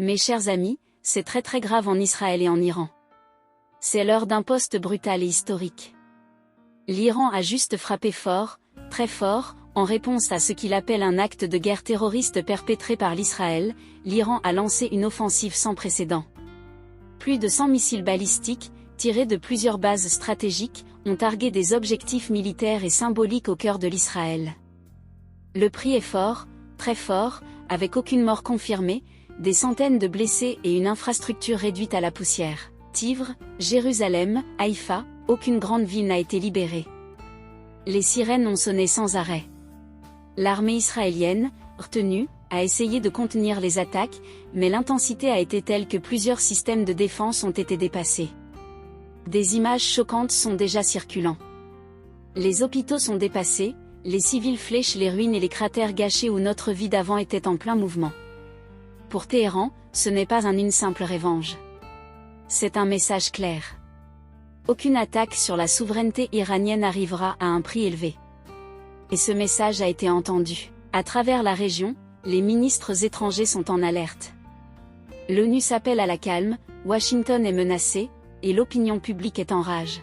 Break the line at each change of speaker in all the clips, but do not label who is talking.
Mes chers amis, c'est très grave en Israël et en Iran. C'est l'heure d'un poste brutal et historique. L'Iran a juste frappé fort, très fort, en réponse à ce qu'il appelle un acte de guerre terroriste perpétré par l'Israël. L'Iran a lancé une offensive sans précédent. Plus de 100 missiles balistiques, tirés de plusieurs bases stratégiques, ont targué des objectifs militaires et symboliques au cœur de l'Israël. Le prix est fort, très fort, avec aucune mort confirmée, des centaines de blessés et une infrastructure réduite à la poussière. Tivre, Jérusalem, Haïfa, aucune grande ville n'a été libérée. Les sirènes ont sonné sans arrêt. L'armée israélienne, retenue, a essayé de contenir les attaques, mais l'intensité a été telle que plusieurs systèmes de défense ont été dépassés. Des images choquantes sont déjà circulant. Les hôpitaux sont dépassés, les civils flèchent les ruines et les cratères gâchés où notre vie d'avant était en plein mouvement. Pour Téhéran, ce n'est pas une simple revanche. C'est un message clair. Aucune attaque sur la souveraineté iranienne arrivera à un prix élevé. Et ce message a été entendu. À travers la région, les ministres étrangers sont en alerte. L'ONU s'appelle à la calme, Washington est menacé, et l'opinion publique est en rage.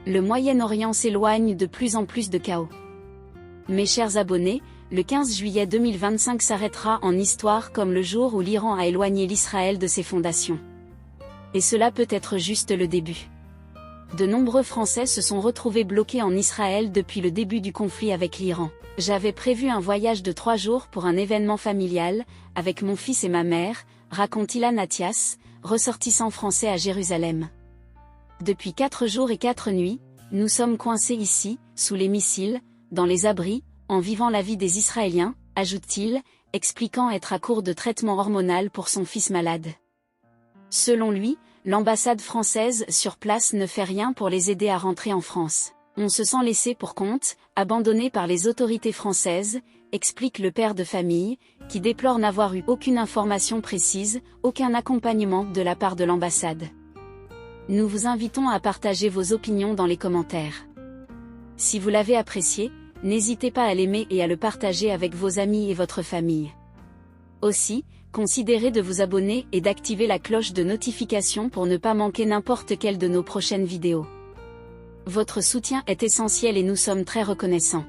Le Moyen-Orient s'éloigne de plus en plus de chaos. Mes chers abonnés, le 15 juillet 2025 s'arrêtera en histoire comme le jour où l'Iran a éloigné l'Israël de ses fondations. Et cela peut être juste le début. De nombreux Français se sont retrouvés bloqués en Israël depuis le début du conflit avec l'Iran. J'avais prévu un voyage de 3 jours pour un événement familial, avec mon fils et ma mère, raconte Ilan Attias, ressortissant français à Jérusalem. Depuis 4 jours et 4 nuits, nous sommes coincés ici, sous les missiles, dans les abris, en vivant la vie des Israéliens, ajoute-t-il, expliquant être à court de traitement hormonal pour son fils malade. Selon lui, l'ambassade française sur place ne fait rien pour les aider à rentrer en France. On se sent laissé pour compte, abandonné par les autorités françaises, explique le père de famille, qui déplore n'avoir eu aucune information précise, aucun accompagnement de la part de l'ambassade. Nous vous invitons à partager vos opinions dans les commentaires. Si vous l'avez apprécié, n'hésitez pas à l'aimer et à le partager avec vos amis et votre famille. Aussi, considérez de vous abonner et d'activer la cloche de notification pour ne pas manquer n'importe quelle de nos prochaines vidéos. Votre soutien est essentiel et nous sommes très reconnaissants.